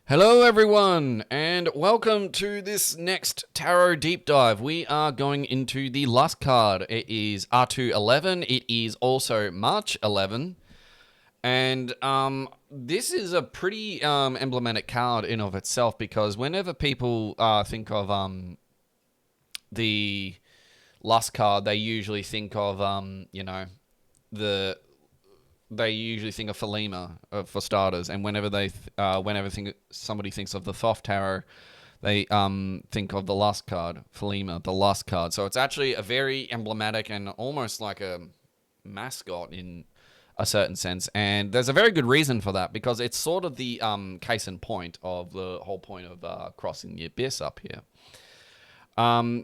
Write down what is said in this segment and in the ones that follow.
Hello, everyone, and welcome to this next tarot deep dive. We are going into the last card. It is R211. It is also March 11, and this is a pretty emblematic card in of itself because whenever people think of the last card, they usually think of the they usually think of Thelema for starters, and whenever somebody thinks of the Thoth Tarot, they think of the last card, Thelema, the last card. So it's actually a very emblematic and almost like a mascot in a certain sense, and there's a very good reason for that because it's sort of the case in point of the whole point of crossing the abyss up here.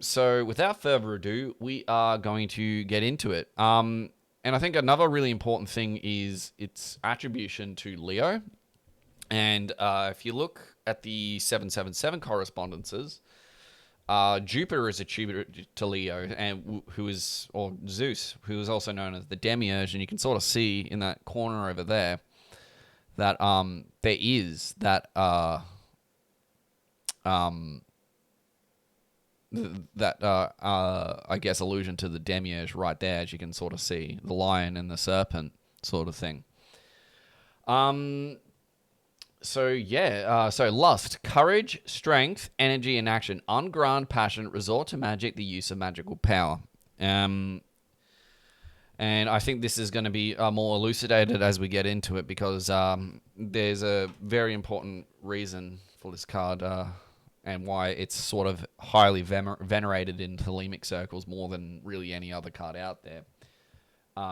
So without further ado, we are going to get into it. And I think another really important thing is its attribution to Leo. And if you look at the 777 correspondences, Jupiter is attributed to Leo, and or Zeus, who is also known as the Demiurge. And you can sort of see in that corner over there that there is that I guess allusion to the demiurge right there, as you can sort of see the lion and the serpent sort of thing. So lust, courage, strength, energy, and action, ungrounded passion, resort to magic, the use of magical power. And I think this is going to be more elucidated as we get into it because there's a very important reason for this card. And why it's sort of highly venerated in Thelemic circles more than really any other card out there.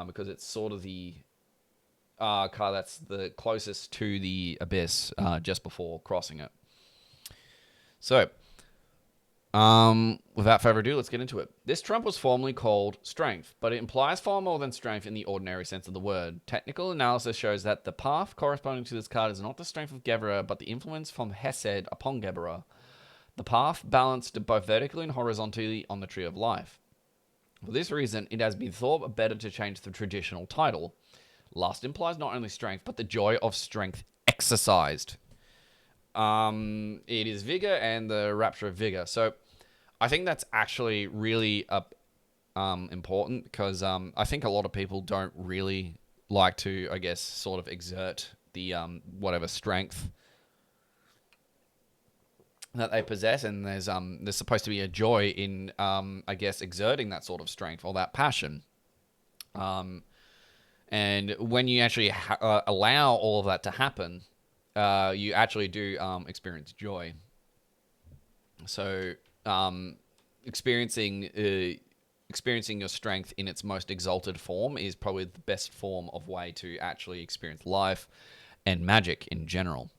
Because it's sort of the card that's the closest to the abyss just before crossing it. So, without further ado, let's get into it. This trump was formerly called Strength, but it implies far more than strength in the ordinary sense of the word. Technical analysis shows that the path corresponding to this card is not the strength of Geberah, but the influence from Hesed upon Geberah. The path balanced both vertically and horizontally on the Tree of Life. For this reason, it has been thought better to change the traditional title. Lust implies not only strength, but the joy of strength exercised. It is vigor and the rapture of vigor. So I think that's actually really important because I think a lot of people don't really like to, I guess, sort of exert the whatever strength that they possess, and there's supposed to be a joy in I guess exerting that sort of strength or that passion. And when you actually allow all of that to happen, you actually do experience joy. So experiencing your strength in its most exalted form is probably the best form of way to actually experience life and magic in general.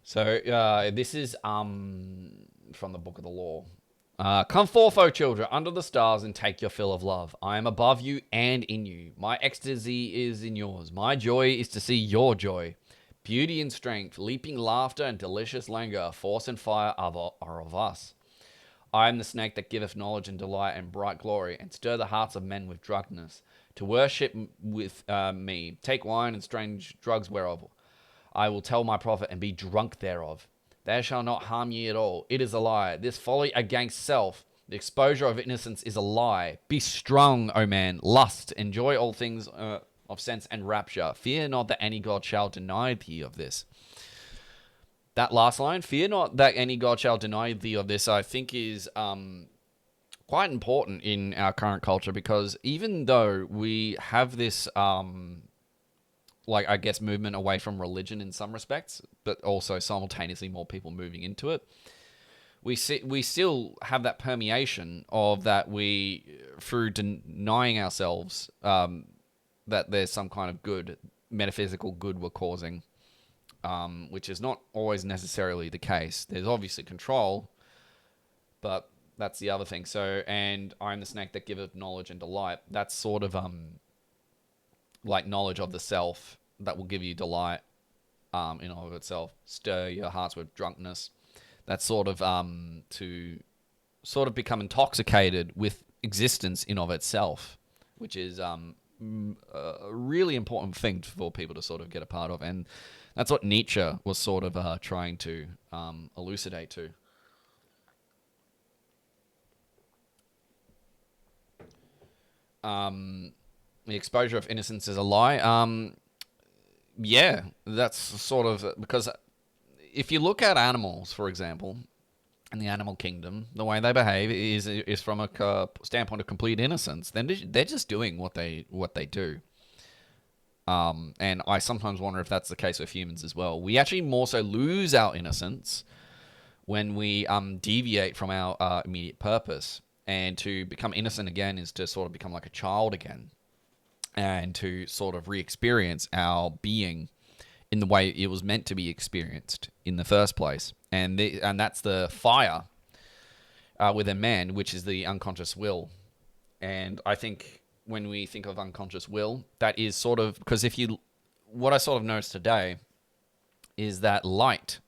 So this is from the Book of the Law. Come forth, O children, under the stars, and take your fill of love. I am above you and in you. My ecstasy is in yours. My joy is to see your joy. Beauty and strength, leaping laughter and delicious languor, force and fire are of us. I am the snake that giveth knowledge and delight and bright glory, and stir the hearts of men with drunkenness. To worship with me, take wine and strange drugs whereof I will tell my prophet and be drunk thereof. They shall not harm ye at all. It is a lie. This folly against self, the exposure of innocence is a lie. Be strong, O man. Lust. Enjoy all things of sense and rapture. Fear not that any god shall deny thee of this. That last line, fear not that any god shall deny thee of this, I think is quite important in our current culture because even though we have this I guess movement away from religion in some respects, but also simultaneously more people moving into it. We still have that permeation of that we, through denying ourselves that there's some kind of good, metaphysical good we're causing, which is not always necessarily the case. There's obviously control, but that's the other thing. So, and I am the snake that giveth knowledge and delight. That's sort of like knowledge of the self that will give you delight in all of itself. Stir your hearts with drunkenness. That's sort of to sort of become intoxicated with existence in of itself, which is a really important thing for people to sort of get a part of. And That's what Nietzsche was sort of trying to elucidate to. The exposure of innocence is a lie. Yeah, that's sort of because if you look at animals, for example, in the animal kingdom, the way they behave is from a standpoint of complete innocence. Then they're just doing what they do. And I sometimes wonder if that's the case with humans as well. We actually more so lose our innocence when we deviate from our immediate purpose. And to become innocent again is to sort of become like a child again, and to sort of re-experience our being in the way it was meant to be experienced in the first place. And that's the fire within man, which is the unconscious will. And I think when we think of unconscious will, that is sort of because what I sort of noticed today is that light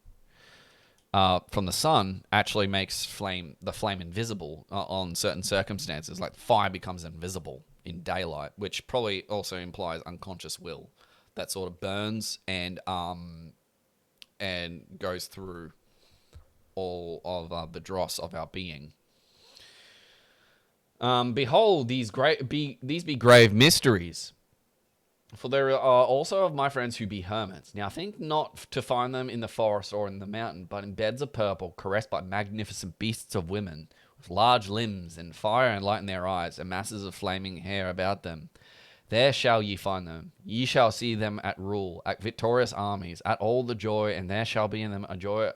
from the sun actually makes the flame invisible on certain circumstances. Like fire becomes invisible in daylight, which probably also implies unconscious will that sort of burns and goes through all of the dross of our being. Behold, these be grave mysteries. For there are also of my friends who be hermits. Now think not to find them in the forest or in the mountain, but in beds of purple, caressed by magnificent beasts of women, with large limbs and fire and light in their eyes, and masses of flaming hair about them. There shall ye find them. Ye shall see them at rule, at victorious armies, at all the joy, and there shall be in them a joy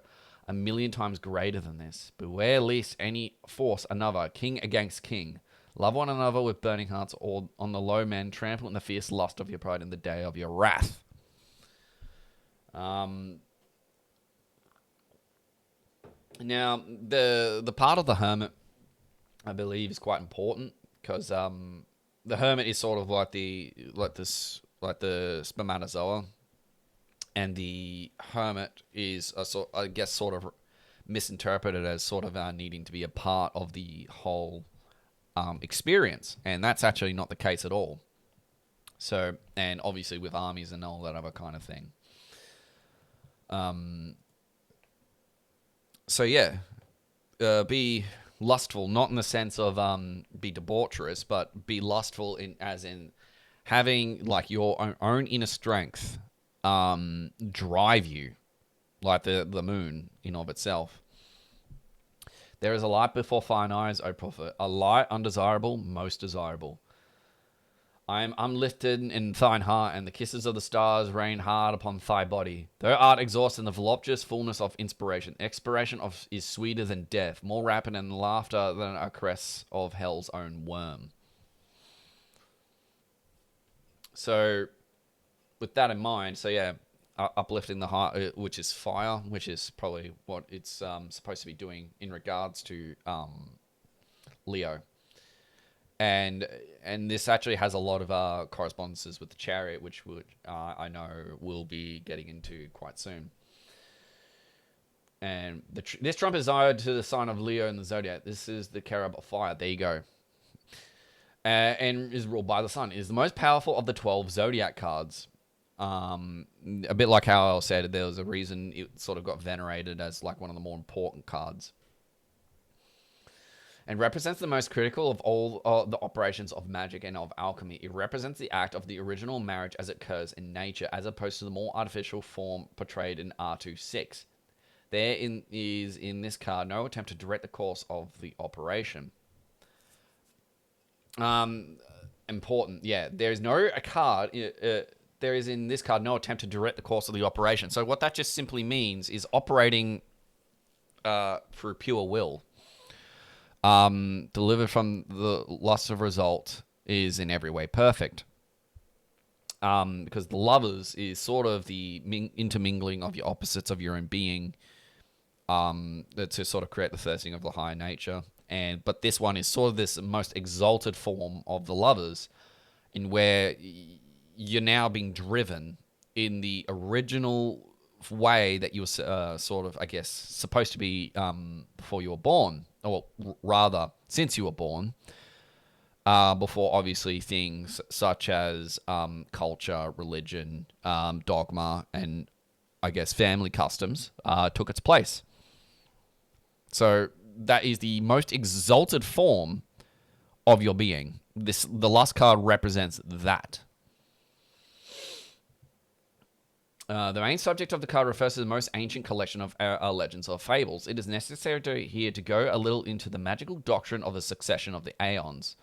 a million times greater than this. Beware lest any force another, king against king. Love one another with burning hearts, or on the low men trample in the fierce lust of your pride in the day of your wrath. Now, the part of the hermit, I believe, is quite important because the hermit is sort of like the spermatozoa, and the hermit is I guess sort of misinterpreted as sort of needing to be a part of the whole experience, and that's actually not the case at all. So, and obviously with armies and all that other kind of thing. So yeah, be lustful, not in the sense of be debaucherous, but be lustful as in having like your own inner strength drive you, like the moon in of itself. There is a light before thine eyes, O prophet, a light undesirable, most desirable. I am unlifted in thine heart, and the kisses of the stars rain hard upon thy body. Thou art exhausted in the voluptuous fullness of inspiration. Expiration is sweeter than death, more rapid in laughter than a caress of hell's own worm. So, with that in mind, so yeah, uplifting the heart, which is fire, which is probably what it's supposed to be doing in regards to Leo. And this actually has a lot of correspondences with the chariot, which I know we'll be getting into quite soon. And this trump is desired to the sign of Leo in the zodiac. This is the cherub of fire. There you go. And is ruled by the sun. It is the most powerful of the 12 zodiac cards. A bit like how I said, there was a reason it sort of got venerated as like one of the more important cards. And represents the most critical of all the operations of magic and of alchemy. It represents the act of the original marriage as it occurs in nature, as opposed to the more artificial form portrayed in R26. There is in this card no attempt to direct the course of the operation. Important, yeah. There is no card. There is in this card no attempt to direct the course of the operation. So what that just simply means is operating through pure will. Delivered from the lust of result is in every way perfect. Because the lovers is sort of the intermingling of your opposites of your own being, to sort of create the thirsting of the higher nature. But this one is sort of this most exalted form of the lovers, in where you're now being driven in the original way that you were sort of, I guess, supposed to be before you were born. Or rather, since you were born, before obviously things such as culture, religion, dogma, and I guess, family customs took its place. So that is the most exalted form of your being. The lust card represents that. The main subject of the card refers to the most ancient collection of legends or fables. It is necessary here to go a little into the magical doctrine of the succession of the aeons,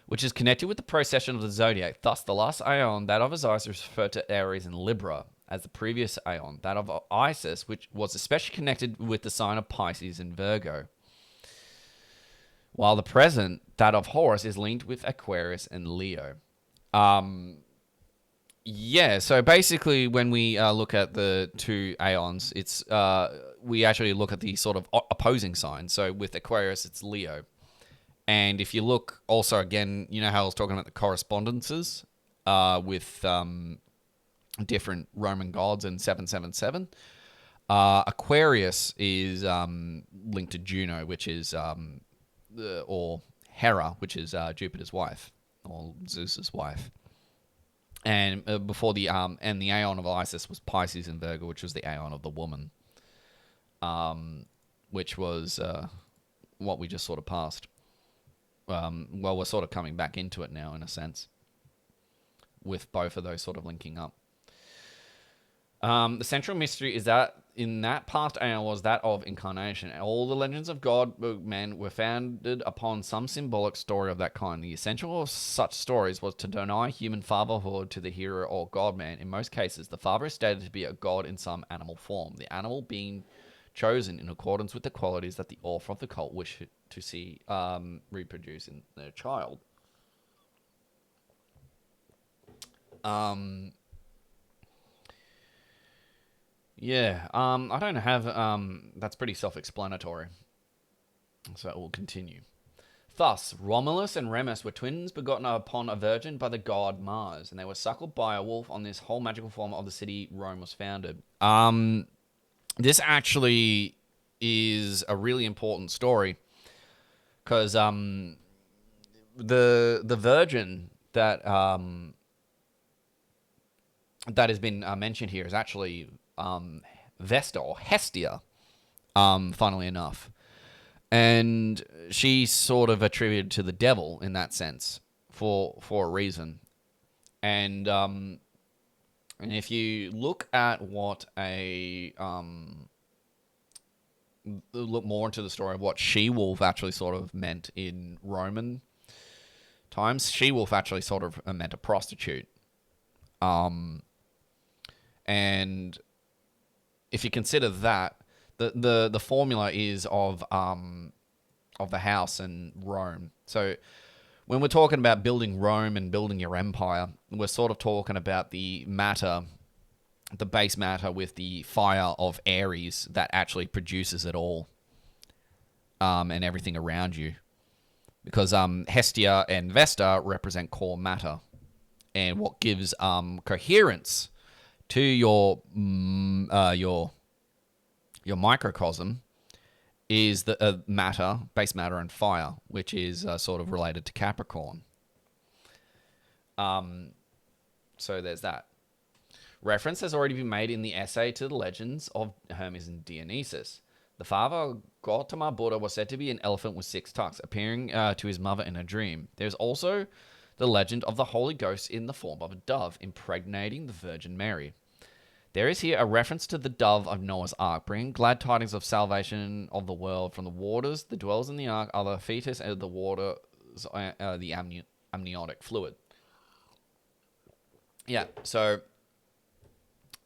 which is connected with the procession of the zodiac. Thus, the last aeon, that of Osiris, is referred to Aries and Libra, as the previous aeon, that of Isis, which was especially connected with the sign of Pisces and Virgo. While the present, that of Horus, is linked with Aquarius and Leo. Yeah, so basically when we look at the two aeons, it's we actually look at the sort of opposing signs. So with Aquarius, it's Leo. And if you look also, again, you know how I was talking about the correspondences with different Roman gods and 777? Aquarius is linked to Juno, which is, or Hera, which is Jupiter's wife, or Zeus's wife. And before the and the aeon of Isis was Pisces and Virgo, which was the aeon of the woman, which was what we just sort of passed. Well, we're sort of coming back into it now, in a sense, with both of those sort of linking up. The central mystery is that in that past aeon was that of incarnation. All the legends of God, men, were founded upon some symbolic story of that kind. The essential of such stories was to deny human fatherhood to the hero or God-man. In most cases, the father is stated to be a god in some animal form, the animal being chosen in accordance with the qualities that the author of the cult wished to see reproduce in their child. Yeah, I don't have, that's pretty self-explanatory. So we'll continue. Thus, Romulus and Remus were twins begotten upon a virgin by the god Mars, and they were suckled by a wolf. On this whole magical form of the city Rome was founded. This actually is a really important story, because the virgin that that has been mentioned here is actually Vesta or Hestia, funnily enough. And she's sort of attributed to the devil in that sense for a reason. And if you look at what look more into the story of what she-wolf actually sort of meant in Roman times, she-wolf actually sort of meant a prostitute. And if you consider that, the formula is of the house and Rome. So when we're talking about building Rome and building your empire, we're sort of talking about the matter, the base matter with the fire of Aries that actually produces it all, and everything around you. Because Hestia and Vesta represent core matter, and what gives coherence to your microcosm is the matter, base matter, and fire, which is sort of related to Capricorn. So there's that. Reference has already been made in the essay to the legends of Hermes and Dionysus. The father of Gautama Buddha was said to be an elephant with 6 tucks, appearing to his mother in a dream. There's also the legend of the Holy Ghost in the form of a dove, impregnating the Virgin Mary. There is here a reference to the dove of Noah's Ark, bringing glad tidings of salvation of the world from the waters. The dwellers in the ark are the fetus and the water, the amniotic fluid. Yeah, so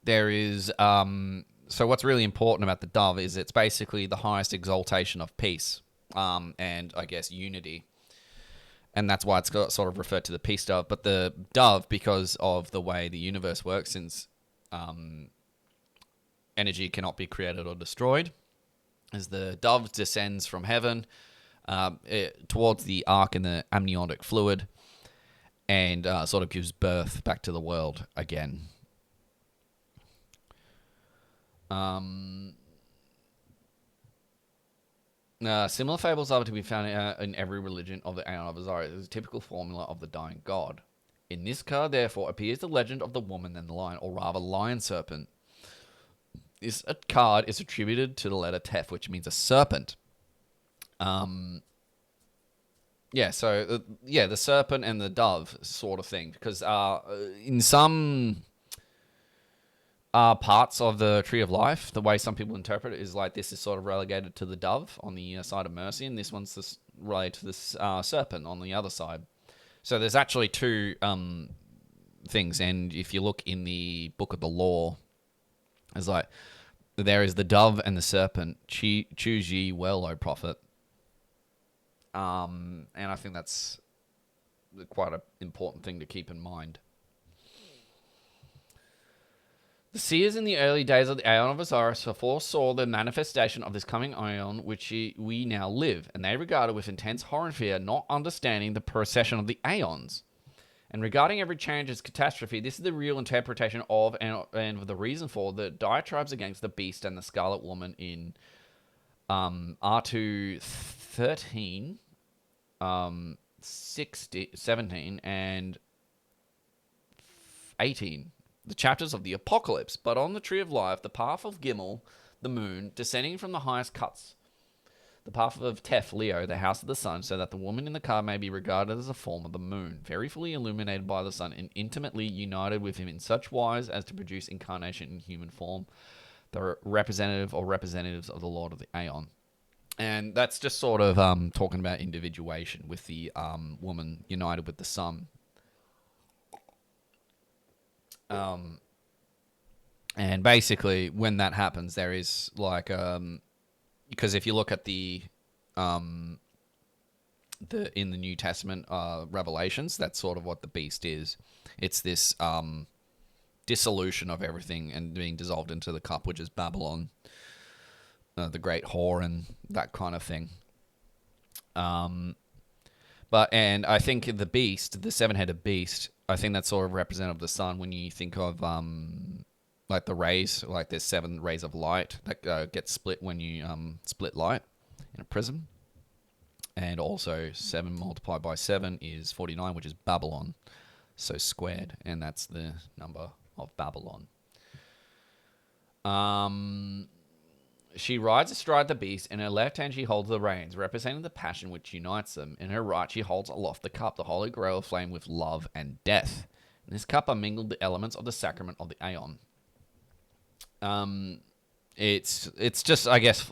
there is... so what's really important about the dove is it's basically the highest exaltation of peace, and I guess unity. And that's why it's got sort of referred to the peace dove. But the dove, because of the way the universe works, since energy cannot be created or destroyed, as the dove descends from heaven towards the ark in the amniotic fluid, and sort of gives birth back to the world again. Similar fables are to be found in every religion of the Aeon of Osiris. It is a typical formula of the dying god. In this card, therefore, appears the legend of the woman and the lion, or rather lion serpent. This card is attributed to the letter Teth, which means a serpent. Yeah, so the serpent and the dove sort of thing, because in some parts of the Tree of Life, the way some people interpret it is like this is sort of relegated to the dove on the side of mercy, and this one's related to this serpent on the other side. So there's actually two things, and if you look in the Book of the Law, it's like there is the dove and the serpent. Choose ye well, O prophet. And I think that's quite an important thing to keep in mind. The seers in the early days of the Aeon of Osiris foresaw the manifestation of this coming Aeon, which we now live, and they regarded with intense horror and fear, not understanding the procession of the Aeons. And regarding every change as catastrophe, this is the real interpretation of and the reason for the diatribes against the beast and the Scarlet Woman in R2 13, 17, and 18. The chapters of the Apocalypse. But on the Tree of Life, the path of Gimel, the moon, descending from the highest cuts. The path of Teth, Leo, the house of the sun, so that the woman in the card may be regarded as a form of the moon, very fully illuminated by the sun and intimately united with him in such wise as to produce incarnation in human form, the representative or representatives of the Lord of the Aeon. And that's just sort of talking about individuation with the woman united with the sun. And basically, when that happens, there is like because if you look at the in the New Testament Revelations, that's sort of what the beast is. It's this dissolution of everything and being dissolved into the cup, which is Babylon, the great whore, and that kind of thing. And I think the beast, the seven-headed beast, I think that's sort of representative of the sun. When you think of like the rays, like there's 7 rays of light that get split when you split light in a prism. And also 7 multiplied by 7 is 49, which is Babylon. So squared, and that's the number of Babylon. She rides astride the beast. In her left hand she holds the reins, representing the passion which unites them. In her right she holds aloft the cup, the holy grail aflame with love and death. In this cup are mingled the elements of the sacrament of the Aeon. It's just, I guess,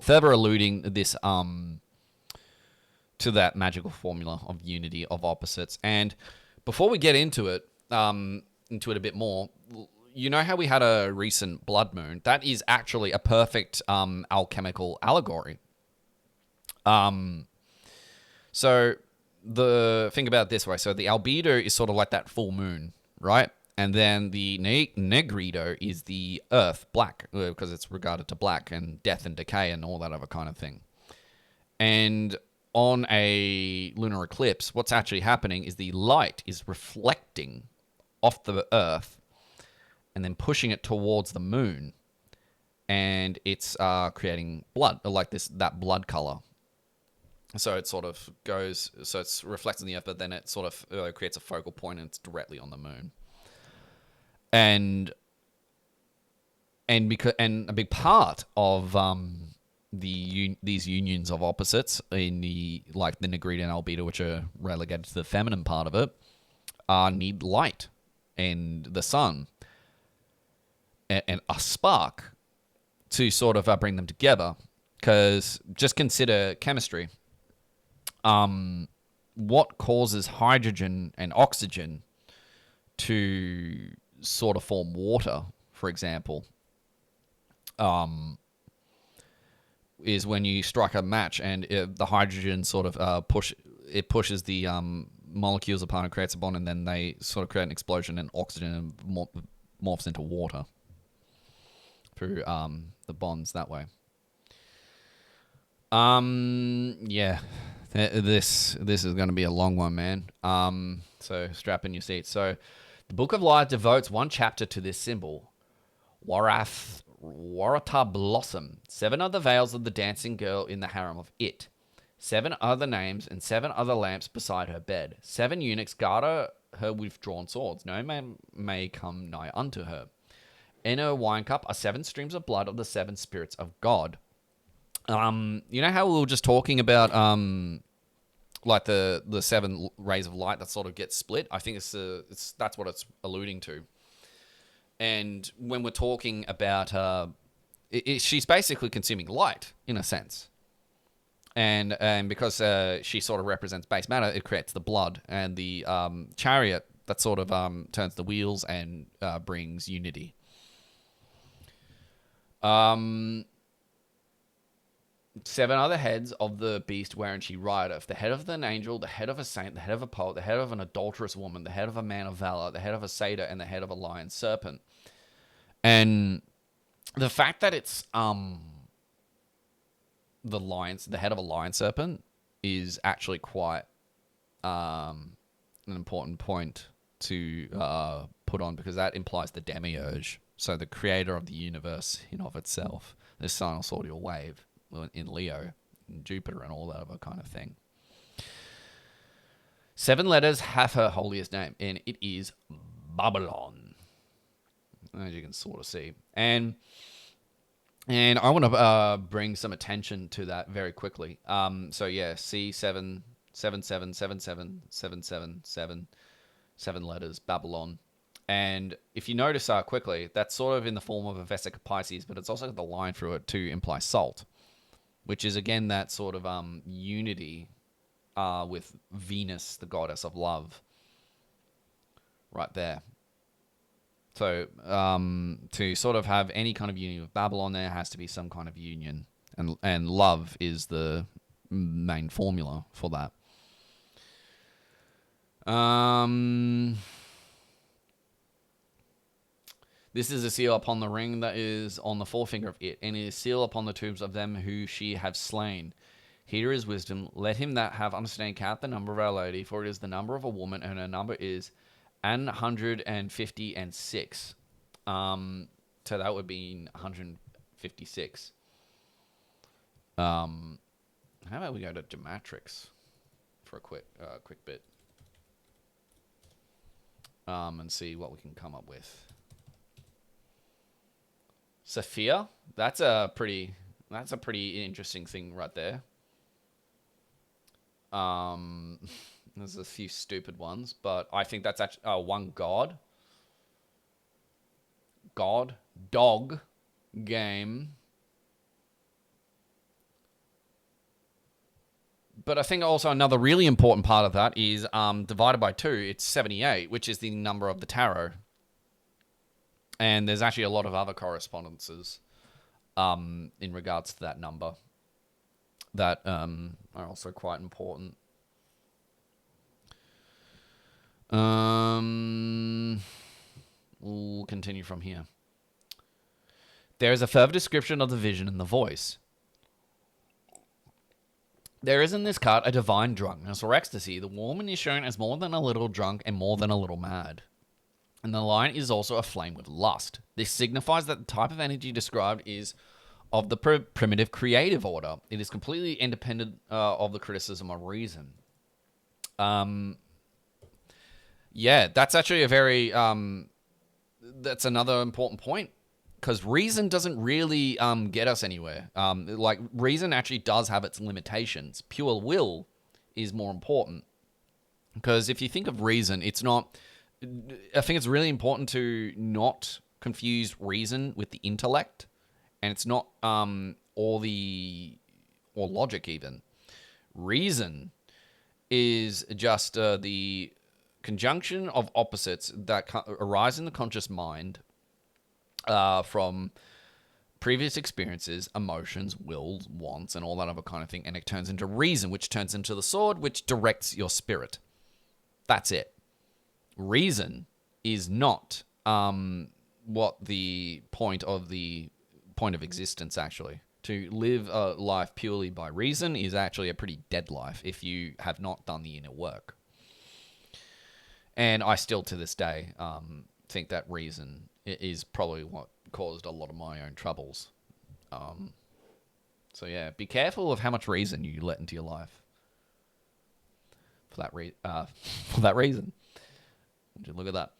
further alluding this to that magical formula of unity of opposites. And before we get into it a bit more, you know how we had a recent blood moon? That is actually a perfect alchemical allegory. So think about it this way. So the albedo is sort of like that full moon, right? And then the negrito is the earth, black, because it's regarded to black and death and decay and all that other kind of thing. And on a lunar eclipse, what's actually happening is the light is reflecting off the earth and then pushing it towards the moon, and it's creating blood, like that blood color. So it sort of goes, so it's reflecting the earth, but then it sort of creates a focal point, and it's directly on the moon. And a big part of these unions of opposites in the negrito and albedo, which are relegated to the feminine part of it, need light and the sun and a spark to sort of bring them together. Because just consider chemistry. What causes hydrogen and oxygen to sort of form water, for example, is when you strike a match and the hydrogen sort of pushes the molecules apart and creates a bond, and then they sort of create an explosion, and oxygen morphs into water through the bonds that way. Yeah, this is going to be a long one, man. So strap in your seats. So the Book of Life devotes one chapter to this symbol, Warata Blossom. 7 are the veils of the dancing girl in the harem of It. 7 other names and 7 other lamps beside her bed. 7 eunuchs guard her with drawn swords. No man may come nigh unto her. In her wine cup are 7 streams of blood of the 7 spirits of God. You know how we were just talking about like the 7 rays of light that sort of get split? I think that's what it's alluding to. And when we're talking about she's basically consuming light in a sense. And because she sort of represents base matter, it creates the blood and the chariot that sort of turns the wheels and brings unity. 7 other heads of the beast wherein she rideth: the head of an angel, the head of a saint, the head of a poet, the head of an adulterous woman, the head of a man of valor, the head of a satyr, and the head of a lion serpent. And the fact that it's the head of a lion serpent is actually quite an important point to put on, because that implies the demiurge, so the creator of the universe in of itself, this sinusoidal wave in Leo, in Jupiter, and all that other kind of thing. 7 letters have her holiest name, and it is Babylon, as you can sort of see. And I want to bring some attention to that very quickly. So yeah, C7, 7, 7, 7, 7, 7, 7, 7, 7 letters, Babylon. And if you notice quickly, that's sort of in the form of a Vesica Pisces, but it's also got the line through it to imply salt, which is again that sort of unity with Venus, the goddess of love, right there. So to sort of have any kind of union with Babylon, there has to be some kind of union, and love is the main formula for that. This is a seal upon the ring that is on the forefinger of it, and it is seal upon the tombs of them who she have slain. Here is wisdom. Let him that have understanding count the number of our lady, for it is the number of a woman, and her number is 156. So that would be 156. How about we go to Gematrix for a quick bit, and see what we can come up with. Sophia, that's a pretty interesting thing right there. There's a few stupid ones, but I think that's actually one god, dog, game. But I think also another really important part of that is divided by 2, it's 78, which is the number of the tarot. And there's actually a lot of other correspondences in regards to that number that are also quite important. We'll continue from here. There is a further description of the vision and the voice. There is in this card a divine drunkenness or ecstasy. The woman is shown as more than a little drunk and more than a little mad. And the lion is also aflame with lust. This signifies that the type of energy described is of the primitive creative order. It is completely independent of the criticism of reason. Yeah, that's actually a very... that's another important point. Because reason doesn't really get us anywhere. Like, reason actually does have its limitations. Pure will is more important. Because if you think of reason, it's not... I think it's really important to not confuse reason with the intellect, and it's not or logic even. Reason is just the conjunction of opposites that arise in the conscious mind from previous experiences, emotions, wills, wants, and all that other kind of thing, and it turns into reason, which turns into the sword, which directs your spirit. That's it. Reason is not what the point of existence actually. To live a life purely by reason is actually a pretty dead life if you have not done the inner work. And I still to this day think that reason is probably what caused a lot of my own troubles. So yeah, be careful of how much reason you let into your life. For that reason. Would you look at that?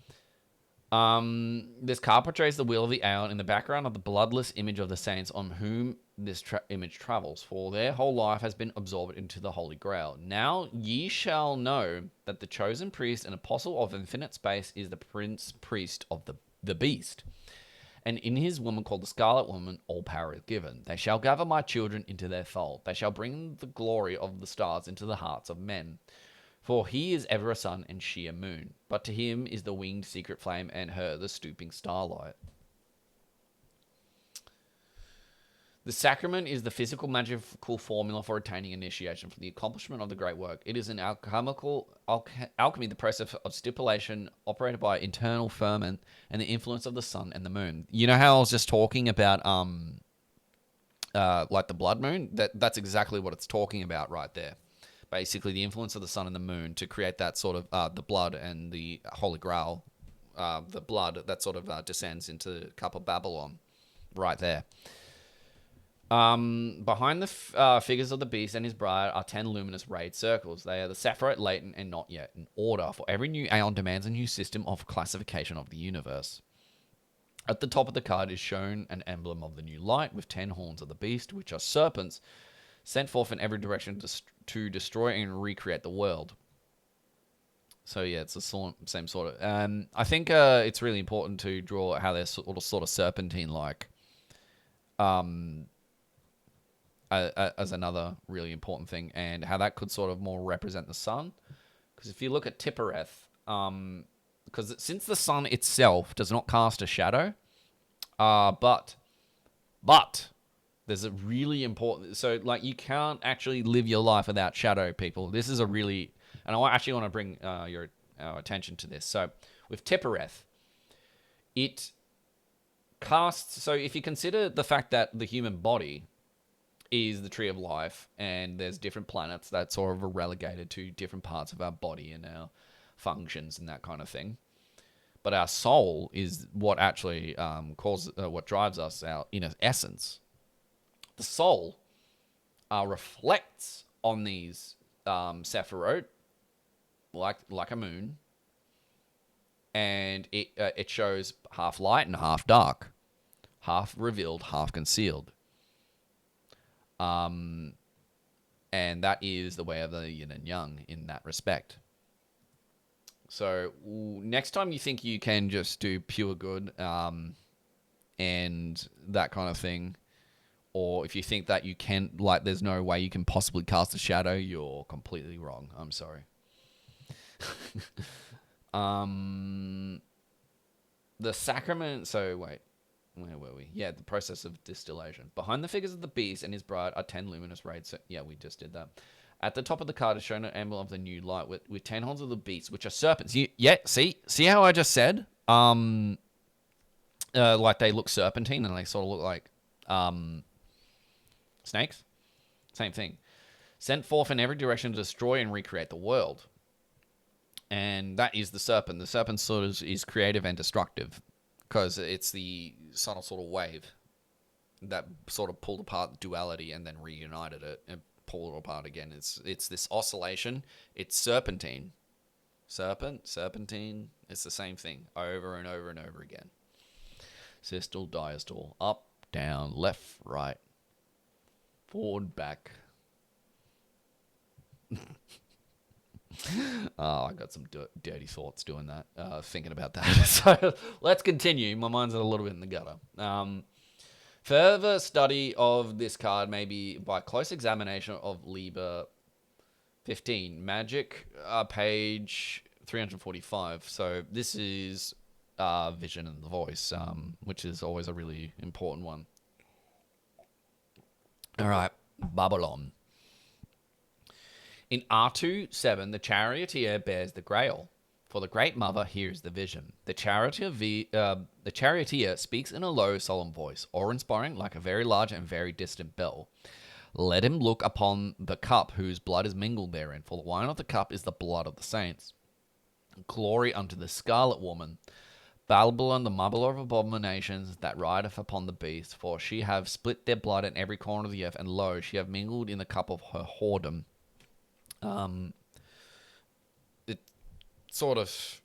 This card portrays the wheel of the Aeon in the background of the bloodless image of the saints on whom this image travels, for their whole life has been absorbed into the Holy Grail. Now ye shall know that the chosen priest and apostle of infinite space is the prince priest of the beast. And in his woman called the Scarlet Woman, all power is given. They shall gather my children into their fold. They shall bring the glory of the stars into the hearts of men. For he is ever a sun and she a moon. But to him is the winged secret flame and her the stooping starlight. The sacrament is the physical magical formula for attaining initiation for the accomplishment of the great work. It is an alchemy, the process of stipulation operated by internal ferment and the influence of the sun and the moon. You know how I was just talking about like the blood moon? That's exactly what it's talking about right there. Basically, the influence of the sun and the moon to create that sort of the blood and the Holy Grail, the blood that sort of descends into the cup of Babylon, right there. Behind the figures of the beast and his bride are 10 luminous rayed circles. They are the Sephiroth, latent, and not yet in order, for every new Aeon demands a new system of classification of the universe. At the top of the card is shown an emblem of the new light with 10 horns of the beast, which are serpents, sent forth in every direction to destroy and recreate the world. So yeah, it's the same sort of... I think it's really important to draw how they're sort of serpentine-like. As another really important thing, and how that could sort of more represent the sun. Because if you look at Tippereth, because since the sun itself does not cast a shadow, but there's a really important... So, like, you can't actually live your life without shadow, people. This is a really... And I actually want to bring your attention to this. So, with Tippereth, it casts... So, if you consider the fact that the human body is the tree of life, and there's different planets that sort of are relegated to different parts of our body and our functions and that kind of thing. But our soul is what actually what drives us, our inner essence. The soul reflects on these Sephiroth like a moon, and it shows half light and half dark, half revealed, half concealed. And that is the way of the yin and yang in that respect. So next time you think you can just do pure good and that kind of thing, or if you think that you can, like, there's no way you can possibly cast a shadow, you're completely wrong. I'm sorry. The sacrament... So, wait. Where were we? Yeah, the process of distillation. Behind the figures of the beast and his bride are 10 luminous rays. So, yeah, we just did that. At the top of the card is shown an emblem of the new light with 10 horns of the beast, which are serpents. See how I just said? Like they look serpentine and they sort of look like snakes. Same thing. Sent forth in every direction to destroy and recreate the world. And that is the serpent. The serpent sort of is creative and destructive, because it's the subtle sort of wave that sort of pulled apart duality and then reunited it and pulled it apart again. It's this oscillation. It's serpentine. Serpentine. It's the same thing over and over and over again. Systole, diastole, up, down, left, right, forward, back. Oh, I got some dirty thoughts doing that, thinking about that. So let's continue. My mind's a little bit in the gutter. Further study of this card may be by close examination of Liber 15, Magic, page 345. So this is Vision and the Voice, which is always a really important one. All right, Babylon. In R2-7, the charioteer bears the grail. For the Great Mother hears the vision. The charioteer speaks in a low, solemn voice, awe-inspiring like a very large and very distant bell. Let him look upon the cup whose blood is mingled therein, for the wine of the cup is the blood of the saints. Glory unto the Scarlet Woman, Babylon, the mother of abominations, that rideth upon the beast, for she have split their blood in every corner of the earth, and lo, she have mingled in the cup of her whoredom. It sort of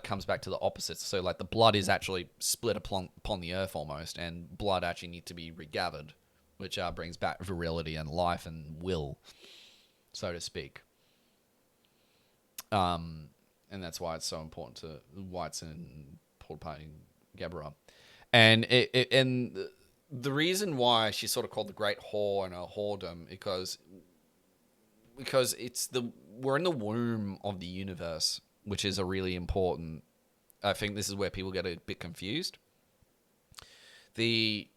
comes back to the opposites. So like the blood is actually split upon the earth almost, and blood actually needs to be regathered, which brings back virility and life and will, so to speak. And that's why it's so important to why it's an important part in Gebra. And and the reason why she's sort of called the Great Whore and a whoredom because we're in the womb of the universe, which is a really important. I think this is where people get a bit confused. The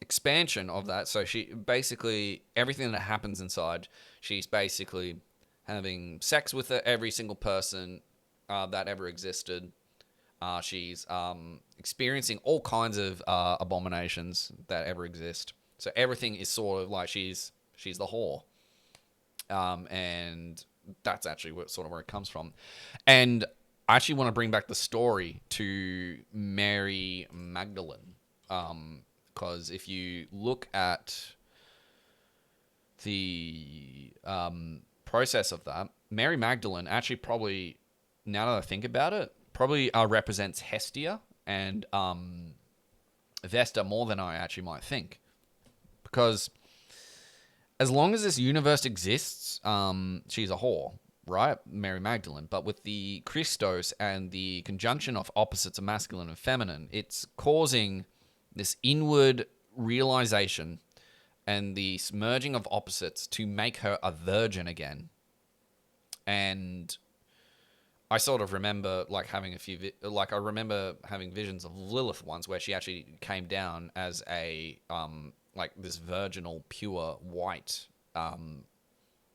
expansion of that. So she basically everything that happens inside, she's basically having sex with every single person that ever existed. She's experiencing all kinds of abominations that ever exist. So everything is sort of like she's the whore, and that's actually where it comes from. And I actually want to bring back the story to Mary Magdalene, because if you look at the process of that, Mary Magdalene actually probably, now that I think about it, probably represents Hestia and Vesta more than I actually might think. Because as long as this universe exists, she's a whore, right? Mary Magdalene. But with the Christos and the conjunction of opposites of masculine and feminine, it's causing this inward realization and the merging of opposites to make her a virgin again. And I sort of remember having I remember having visions of Lilith once where she actually came down as a this virginal, pure, white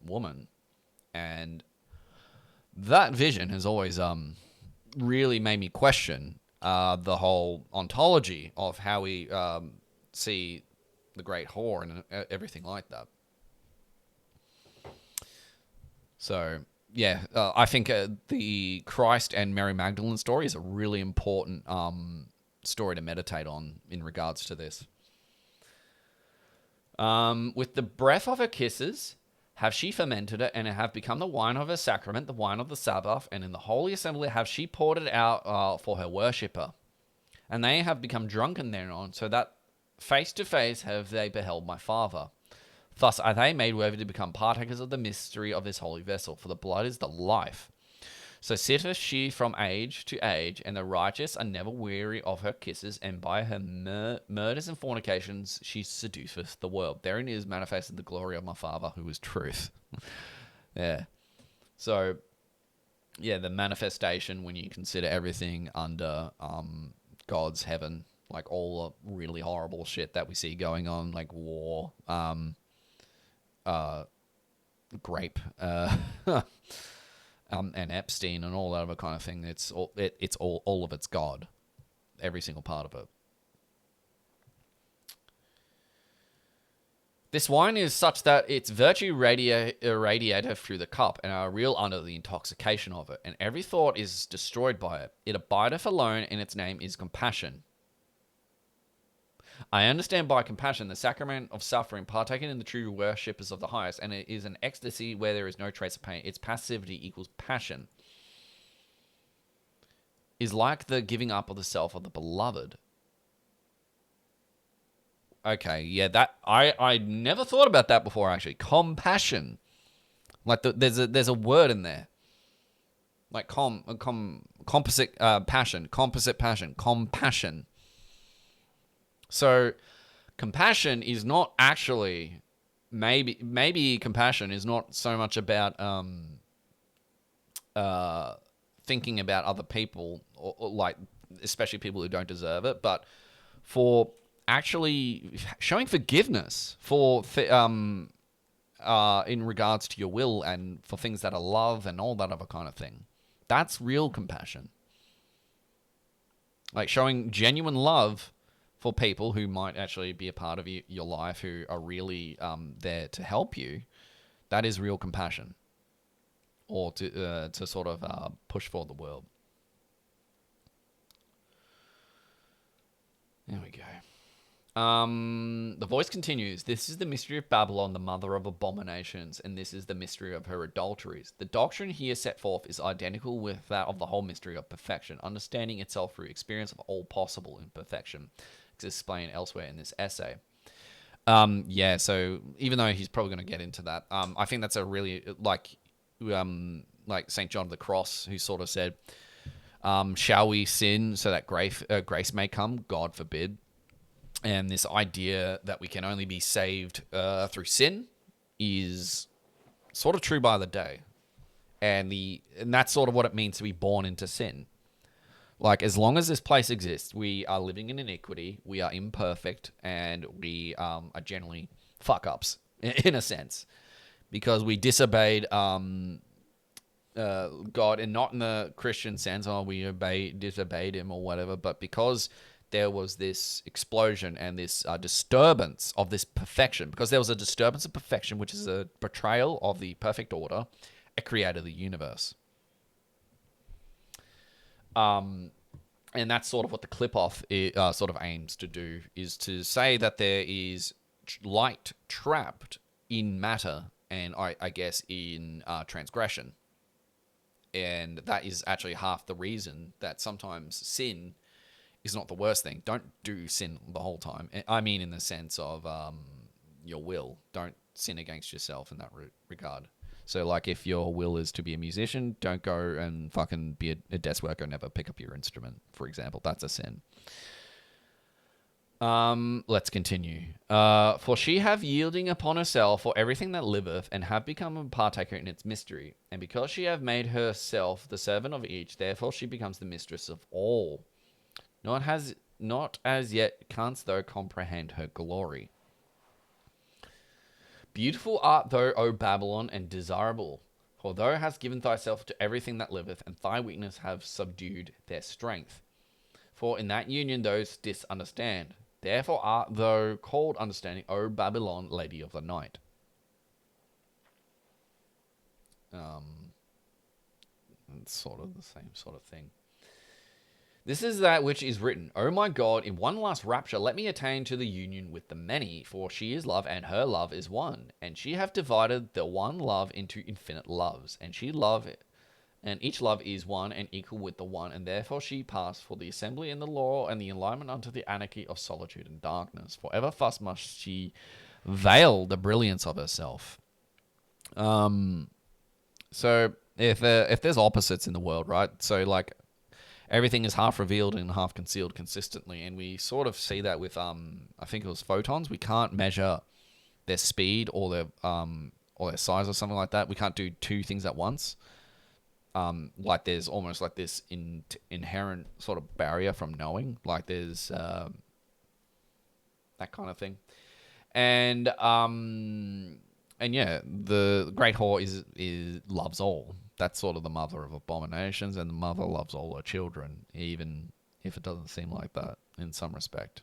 woman. And that vision has always really made me question the whole ontology of how we see the Great Whore and everything like that. So, yeah, I think the Christ and Mary Magdalene story is a really important story to meditate on in regards to this. With the breath of her kisses, have she fermented it, and it have become the wine of her sacrament, the wine of the Sabbath, and in the holy assembly have she poured it out for her worshipper. And they have become drunken thereon, so that face to face have they beheld my Father. Thus are they made worthy to become partakers of the mystery of this holy vessel, for the blood is the life. So sitteth she from age to age, and the righteous are never weary of her kisses, and by her murders and fornications she seduceth the world. Therein is manifested the glory of my Father, who is truth. Yeah. So, yeah, the manifestation when you consider everything under God's heaven, like all the really horrible shit that we see going on, like war, grape, and Epstein and all that other kind of thing. It's all of it's God, every single part of it. This wine is such that its virtue radiateth through the cup, and are real under the intoxication of it, and every thought is destroyed by it. It abideth alone, and its name is compassion. I understand by compassion the sacrament of suffering partaken in the true worshippers of the highest, and it is an ecstasy where there is no trace of pain. Its passivity equals passion. Is like the giving up of the self of the beloved. Okay, yeah, that I never thought about that before actually. Compassion, like there's a word in there, like composite passion, compassion. So, compassion is not actually maybe compassion is not so much about thinking about other people or like especially people who don't deserve it, but for actually showing forgiveness for in regards to your will and for things that are love and all that other kind of thing. That's real compassion. Like showing genuine love for people who might actually be a part of your life, who are really there to help you. That is real compassion. Or to sort of push forward the world. There we go. The voice continues. This is the mystery of Babylon, the mother of abominations, and this is the mystery of her adulteries. The doctrine here set forth is identical with that of the whole mystery of perfection, understanding itself through experience of all possible imperfection, as explained elsewhere in this essay. Yeah, so even though he's probably going to get into that, I think that's a really, like St. John of the Cross, who sort of said, shall we sin so that grace may come? God forbid. And this idea that we can only be saved through sin is sort of true by the day. And that's sort of what it means to be born into sin. Like, as long as this place exists, we are living in iniquity, we are imperfect, and we are generally fuck-ups, in a sense. Because we disobeyed God, and not in the Christian sense, we disobeyed him or whatever, but because there was this explosion and this disturbance of this perfection, because there was a disturbance of perfection, which is a betrayal of the perfect order, it created the universe. And that's sort of what the clip-off sort of aims to do, is to say that there is light trapped in matter and I guess in transgression. And that is actually half the reason that sometimes sin is not the worst thing. Don't do sin the whole time. I mean, in the sense of your will. Don't sin against yourself in that regard. So, like, if your will is to be a musician, don't go and fucking be a desk worker and never pick up your instrument, for example. That's a sin. Let's continue. For she have yielding upon herself for everything that liveth, and have become a partaker in its mystery. And because she have made herself the servant of each, therefore she becomes the mistress of all. Not as yet canst thou comprehend her glory. Beautiful art thou, O Babylon, and desirable, for thou hast given thyself to everything that liveth, and thy weakness have subdued their strength. For in that union those disunderstand. Therefore art thou called understanding, O Babylon, lady of the night. It's sort of the same sort of thing. This is that which is written, O my God, in one last rapture let me attain to the union with the many, for she is love, and her love is one. And she hath divided the one love into infinite loves, and each love is one and equal with the one, and therefore she passed for the assembly and the law, and the enlightenment unto the anarchy of solitude and darkness. For ever thus must she veil the brilliance of herself. So if there's opposites in the world, right? So like, everything is half revealed and half concealed consistently, and we sort of see that with I think it was photons. We can't measure their speed or their size or something like that. We can't do two things at once. Like there's almost like this inherent sort of barrier from knowing. Like there's that kind of thing, and yeah, the great whore is loves all. That's sort of the mother of abominations, and the mother loves all her children, even if it doesn't seem like that in some respect.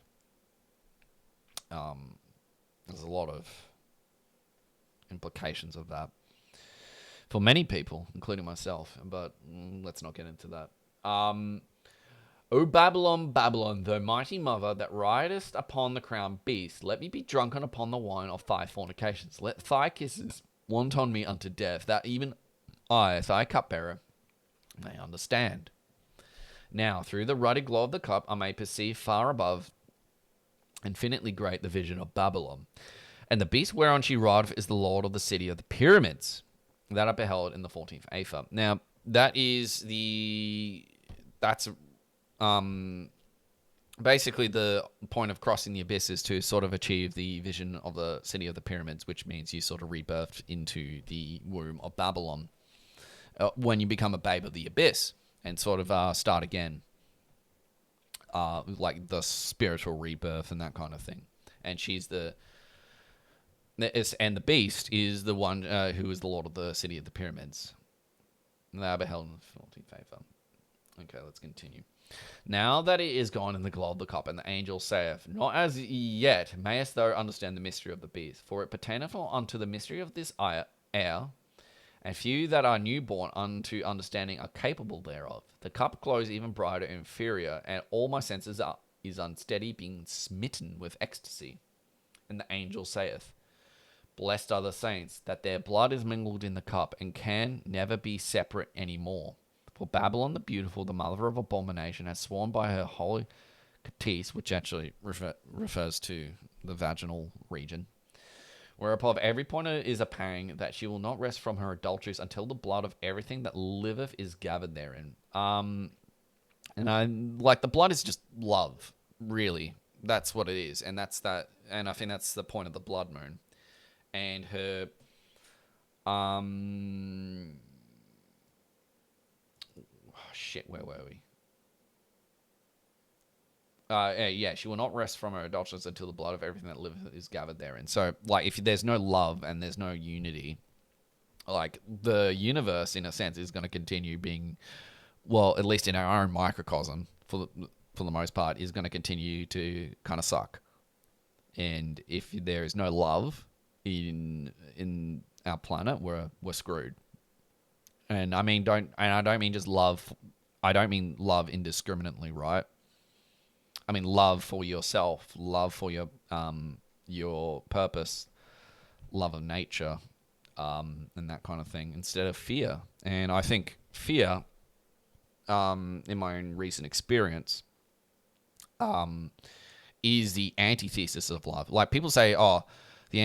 There's a lot of implications of that for many people, including myself, but let's not get into that. O Babylon, Babylon, thou mighty mother that ridest upon the crowned beast, let me be drunken upon the wine of thy fornications. Let thy kisses wanton me unto death, that even I, thy cupbearer, may understand. Now, through the ruddy glow of the cup, I may perceive far above, infinitely great, the vision of Babylon. And the beast whereon she rideth is the lord of the city of the pyramids, that I beheld in the 14th Aether. Now, that's basically the point of crossing the abyss, is to sort of achieve the vision of the city of the pyramids, which means you sort of rebirthed into the womb of Babylon. When you become a babe of the abyss and sort of start again, like the spiritual rebirth and that kind of thing. And and the beast is the one who is the lord of the city of the pyramids. And they are beheld in the 14th Aether. Okay, let's continue. Now that it is gone in the glow of the cup, and the angel saith, Not as yet mayest thou understand the mystery of the beast, for it pertaineth unto the mystery of this air, and few that are newborn unto understanding are capable thereof. The cup glows even brighter and inferior, and all my senses is unsteady, being smitten with ecstasy. And the angel saith, Blessed are the saints, that their blood is mingled in the cup, and can never be separate any more. For Babylon the beautiful, the mother of abomination, has sworn by her holy catis, which actually refers to the vaginal region, whereupon every pointer is a pang, that she will not rest from her adulteries until the blood of everything that liveth is gathered therein. And I like the blood is just love, really. That's what it is, and that's that. And I think that's the point of the blood moon. And her, where were we? Yeah, she will not rest from her adulteries until the blood of everything that liveth is gathered therein. So, like, if there's no love and there's no unity, like, the universe, in a sense, is going to continue being, well, at least in our own microcosm, for the most part, is going to continue to kind of suck. And if there is no love in our planet, we're screwed. And I don't mean just love. I don't mean love indiscriminately, right? I mean love for yourself, love for your purpose, love of nature, and that kind of thing, instead of fear. And I think fear, in my own recent experience, is the antithesis of love. Like, people say, oh, the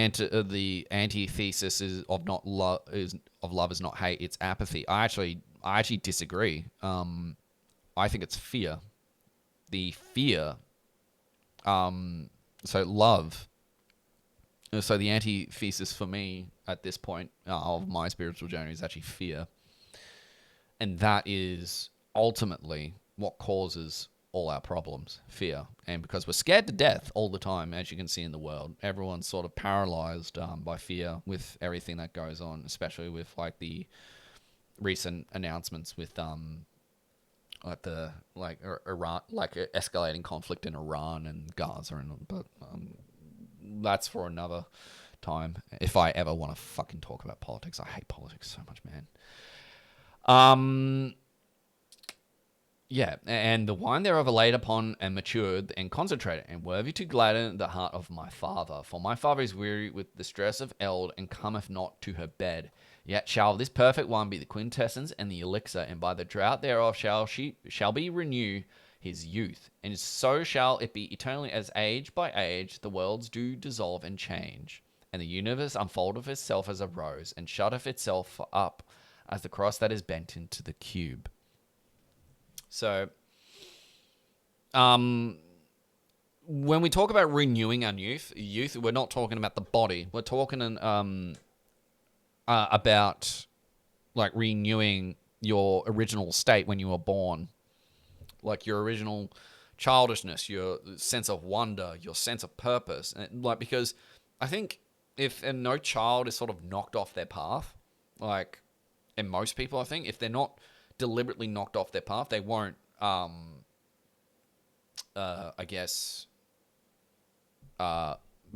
antithesis of love is not hate, it's apathy. I actually disagree. I think it's fear. The fear. So love. So the antithesis for me at this point of my spiritual journey is actually fear, and that is ultimately what causes all our problems, fear. And because we're scared to death all the time, as you can see in the world, everyone's sort of paralyzed by fear with everything that goes on, especially with like the recent announcements with Iran, like escalating conflict in Iran and Gaza, but that's for another time. If I ever want to fucking talk about politics, I hate politics so much, man. Yeah, and the wine thereof are laid upon and matured and concentrated, and worthy to gladden the heart of my father. For my father is weary with the stress of eld, and cometh not to her bed. Yet shall this perfect wine be the quintessence and the elixir, and by the drought thereof shall be renew his youth. And so shall it be eternally, as age by age the worlds do dissolve and change, and the universe unfoldeth itself as a rose, and shutteth itself up as the cross that is bent into the cube. So, when we talk about renewing our youth, we're not talking about the body. We're talking about like renewing your original state when you were born, like your original childishness, your sense of wonder, your sense of purpose, and like, because I think if no child is sort of knocked off their path, like, and most people, I think, if they're not deliberately knocked off their path, they won't,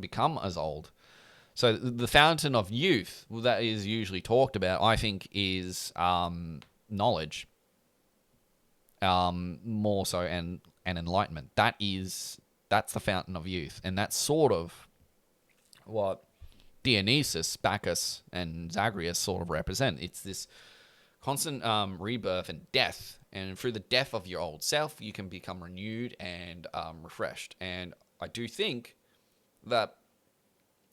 become as old. So the fountain of youth that is usually talked about, I think, is knowledge, more so, and enlightenment. That's the fountain of youth, and that's sort of what Dionysus, Bacchus, and Zagreus sort of represent. It's this constant rebirth and death, and through the death of your old self, you can become renewed and refreshed. And I do think that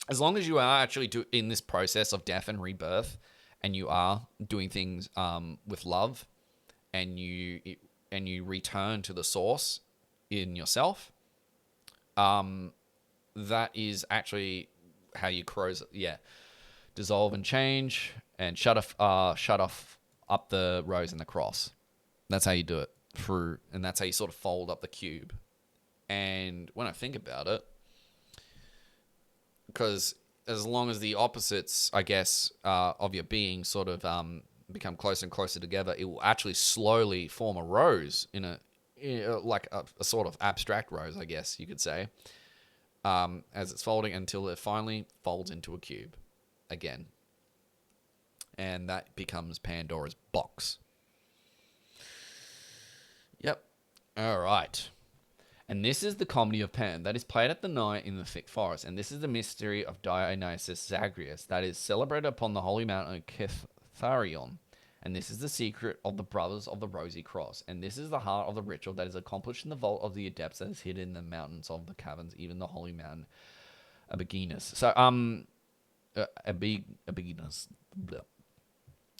as long as you are actually in this process of death and rebirth, and you are doing things with love, and you return to the source in yourself, that is actually how you dissolve and change and shut off up the rose and the cross. That's how you do it and that's how you sort of fold up the cube. And when I think about it, because as long as the opposites, I guess, of your being sort of become closer and closer together, it will actually slowly form a rose like a sort of abstract rose, I guess you could say, as it's folding until it finally folds into a cube again. And that becomes Pandora's box. Yep. All right. And this is the comedy of Pan that is played at the night in the thick forest. And this is the mystery of Dionysus Zagreus that is celebrated upon the holy mountain of Kitharion. And this is the secret of the brothers of the Rosy Cross. And this is the heart of the ritual that is accomplished in the vault of the adepts that is hidden in the mountains of the caverns, even the holy mountain Abiginus. So, Abiginus.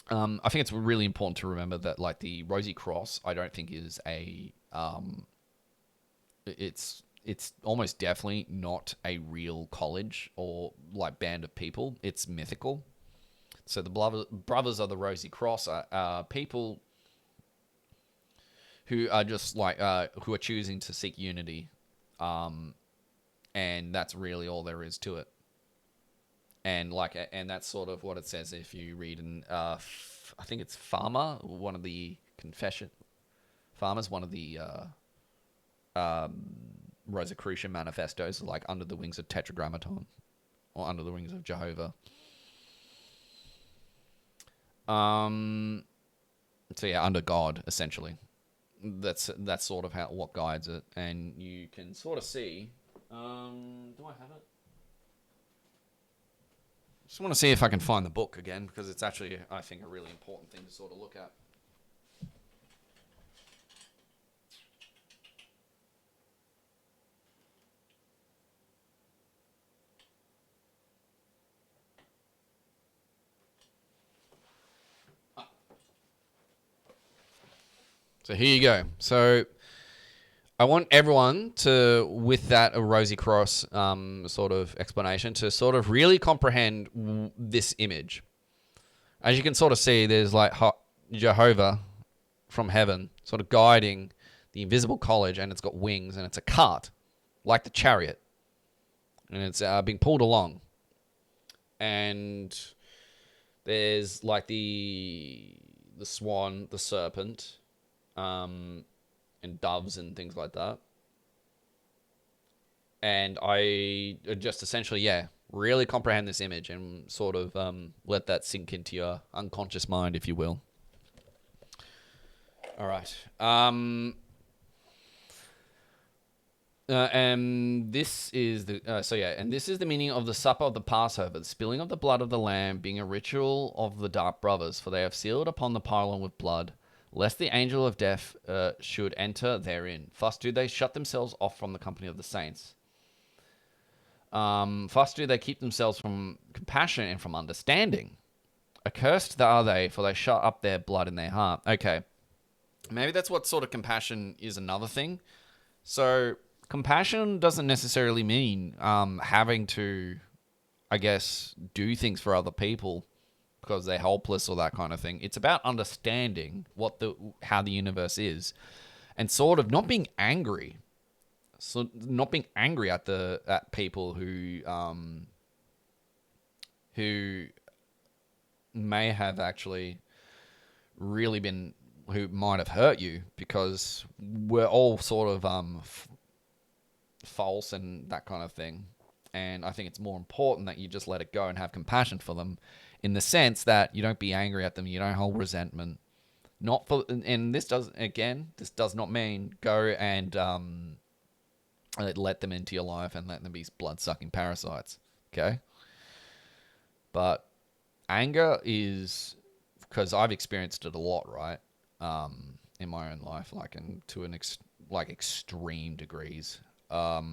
I think it's really important to remember that, like, the Rosy Cross, I don't think is a it's almost definitely not a real college or like band of people. It's mythical. So the brothers of the Rosy Cross are people who are just like who are choosing to seek unity, and that's really all there is to it. And that's sort of what it says if you read in I think it's Farmer, one of the Rosicrucian manifestos, like Under the Wings of Tetragrammaton or Under the Wings of Jehovah. So yeah, under God, essentially. That's sort of what guides it, and you can sort of see. Do I have it? Just want to see if I can find the book again, because it's actually, I think, a really important thing to sort of look at. So here you go. So I want everyone to, with that Rosy Cross sort of explanation, to sort of really comprehend this image. As you can sort of see, there's like Jehovah from heaven sort of guiding the invisible college, and it's got wings, and it's a cart, like the chariot. And it's being pulled along. And there's like the swan, the serpent, and doves and things like that. And I just essentially, really comprehend this image and sort of let that sink into your unconscious mind, if you will. All right. And this is the and this is the meaning of the supper of the Passover, the spilling of the blood of the lamb, being a ritual of the dark brothers, for they have sealed upon the pylon with blood, lest the angel of death should enter therein. Thus do they shut themselves off from the company of the saints. Thus do they keep themselves from compassion and from understanding. Accursed are they, for they shut up their blood in their heart. Okay, maybe that's what sort of compassion is another thing. So compassion doesn't necessarily mean having to, I guess, do things for other people because they're helpless or that kind of thing. It's about understanding how the universe is, and sort of not being angry. So not being angry at people who may have actually really been, who might have hurt you, because we're all sort of false and that kind of thing. And I think it's more important that you just let it go and have compassion for them, in the sense that you don't be angry at them, you don't hold resentment. This does not mean go and let them into your life and let them be blood-sucking parasites, okay? But anger is, because I've experienced it a lot, right? In my own life, extreme degrees. But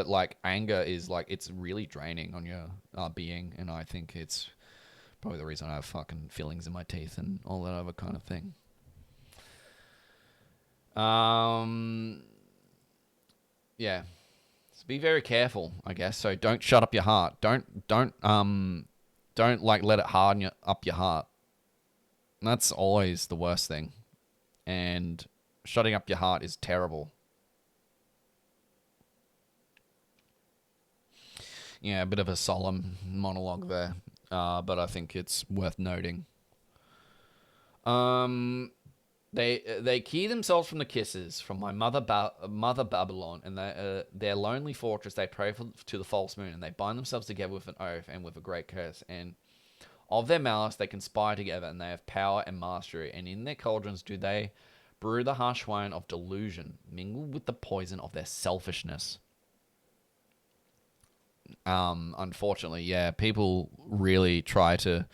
like anger is like, it's really draining on your being, and I think it's probably the reason I have fucking fillings in my teeth and all that other kind of thing. Yeah. So be very careful, I guess. So don't shut up your heart. Don't like let it harden up your heart. That's always the worst thing. And shutting up your heart is terrible. Yeah, a bit of a solemn monologue there, but I think it's worth noting. They key themselves from the kisses from my mother Babylon, and their lonely fortress they pray to the false moon, and they bind themselves together with an oath and with a great curse, and of their malice they conspire together, and they have power and mastery, and in their cauldrons do they brew the harsh wine of delusion, mingled with the poison of their selfishness. Unfortunately, yeah, people really try to,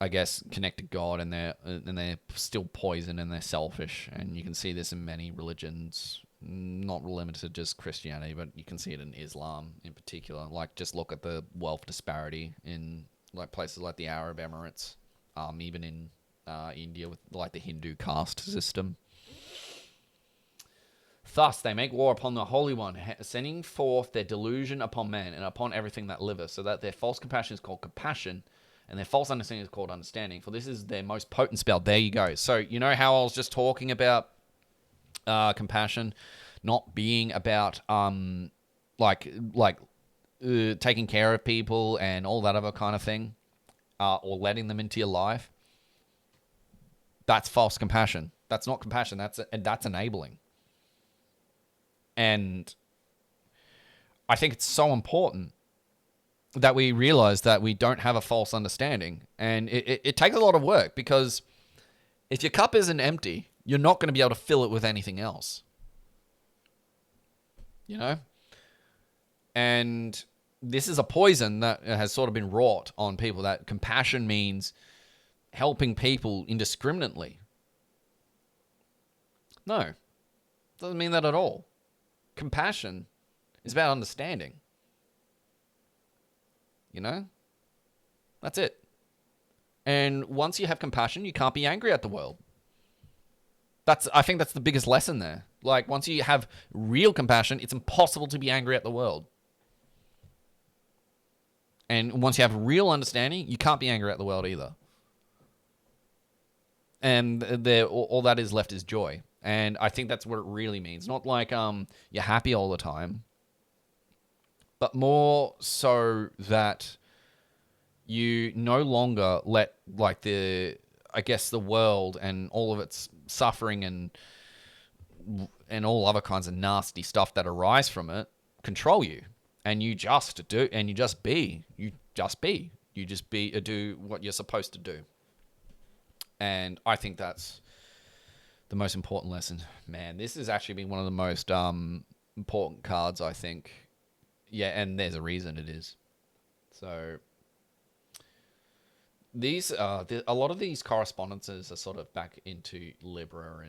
I guess, connect to God, and they're still poison and they're selfish, and you can see this in many religions, not limited to just Christianity, but you can see it in Islam in particular. Like, just look at the wealth disparity in like places like the Arab Emirates, even in India with like the Hindu caste system. Thus they make war upon the Holy One, sending forth their delusion upon man and upon everything that liveth, so that their false compassion is called compassion, and their false understanding is called understanding. For this is their most potent spell. There you go. So you know how I was just talking about compassion not being about taking care of people and all that other kind of thing, or letting them into your life. That's false compassion. That's not compassion. That's enabling. And I think it's so important that we realize that we don't have a false understanding. And it takes a lot of work, because if your cup isn't empty, you're not going to be able to fill it with anything else. You know? And this is a poison that has sort of been wrought on people, that compassion means helping people indiscriminately. No, doesn't mean that at all. Compassion is about understanding. You know? That's it. And once you have compassion, you can't be angry at the world. I think that's the biggest lesson there. Like, once you have real compassion, it's impossible to be angry at the world. And once you have real understanding, you can't be angry at the world either. And all that is left is joy. And I think that's what it really means. Not like you're happy all the time, but more so that you no longer let the world and all of its suffering and all other kinds of nasty stuff that arise from it control you. And you just do, and you just be. You just do what you're supposed to do. And I think that's the most important lesson. Man, this has actually been one of the most important cards, I think. Yeah, and there's a reason it is. So these a lot of these correspondences are sort of back into Libra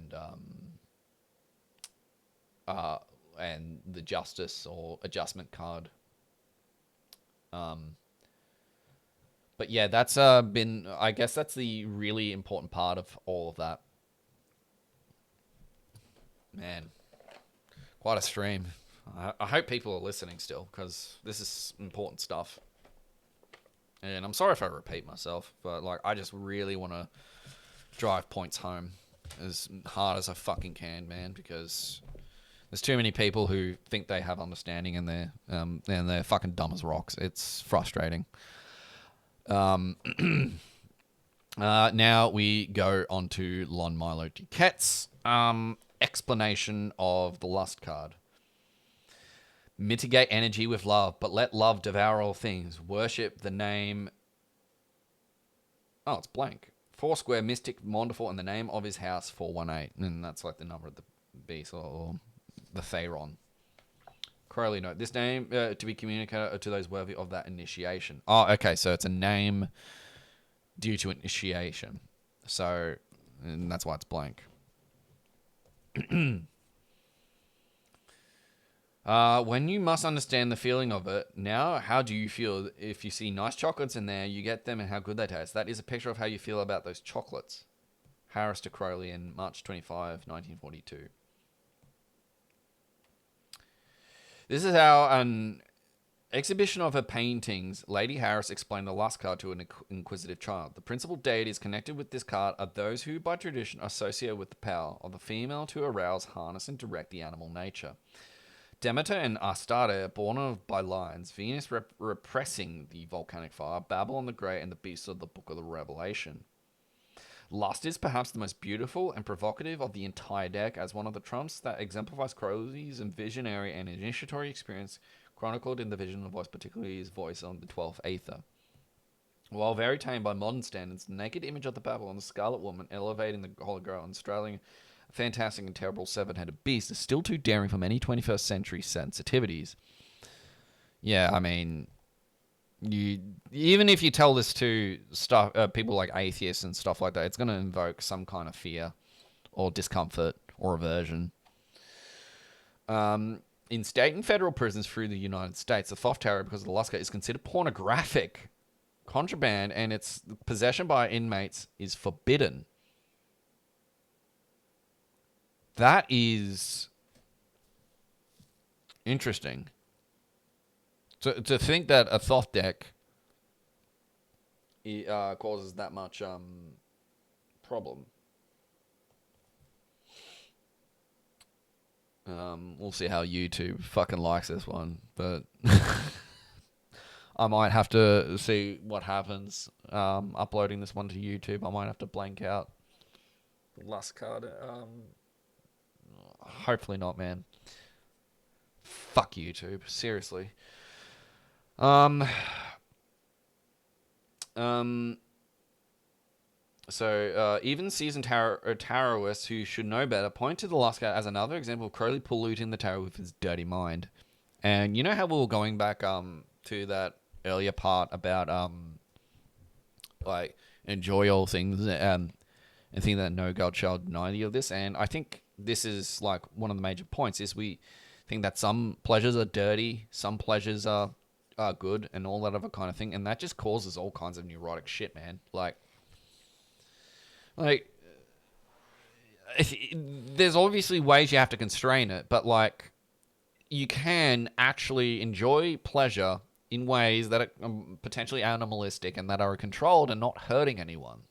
and the Justice or Adjustment card. But yeah, that's been, I guess that's the really important part of all of that. Man, quite a stream. I hope people are listening still, because this is important stuff. And I'm sorry if I repeat myself, but like, I just really want to drive points home as hard as I fucking can, man, because there's too many people who think they have understanding, and they're fucking dumb as rocks. It's frustrating. Now we go on to Lon Milo Duquette's explanation of the Lust card. Mitigate energy with love, but let love devour all things. Worship the name... Oh, it's blank. Foursquare, mystic, wonderful, and the name of his house, 418. And that's like the number of the beast, or the Theron. Crowley note. This name to be communicated to those worthy of that initiation. Oh, okay, so it's a name due to initiation. So, and that's why it's blank. When you must understand the feeling of it, now how do you feel if you see nice chocolates in there, you get them, and how good they taste? That is a picture of how you feel about those chocolates. Harris to Crowley in March 25, 1942. This is how an exhibition of her paintings, Lady Harris explained the lust card to an inquisitive child. The principal deities connected with this card are those who, by tradition, associate with the power of the female to arouse, harness, and direct the animal nature. Demeter and Astarte, born by lions, Venus repressing the volcanic fire, Babylon the Great, and the beasts of the Book of the Revelation. Lust is perhaps the most beautiful and provocative of the entire deck, as one of the trumps that exemplifies Crowley's visionary and initiatory experience chronicled in the vision of voice, particularly his voice on the 12th Aether. While very tame by modern standards, the naked image of the Babylon, the Scarlet Woman, elevating the Holy Grail and straddling fantastic and terrible seven-headed beast is still too daring for many 21st century sensitivities. Yeah, I mean, even if you tell this to people like atheists and stuff like that, it's going to invoke some kind of fear or discomfort or aversion. In state and federal prisons through the United States, the thoth terror, because of the Lusker, is considered pornographic contraband, and its possession by inmates is forbidden. That is interesting. To think that a thoth deck causes that much problem. We'll see how YouTube fucking likes this one, but I might have to see what happens uploading this one to YouTube. I might have to blank out Lust card. Hopefully not, man. Fuck YouTube, seriously. So even seasoned tarotists who should know better point to the Lusker as another example of Crowley polluting the tarot with his dirty mind. And you know how we were going back to that earlier part about like enjoy all things and think that no God shall deny thee of this. And I think this is like one of the major points is we think that some pleasures are dirty, some pleasures are good, and all that other kind of thing, and that just causes all kinds of neurotic shit, man. Like there's obviously ways you have to constrain it, but like you can actually enjoy pleasure in ways that are potentially animalistic and that are controlled and not hurting anyone.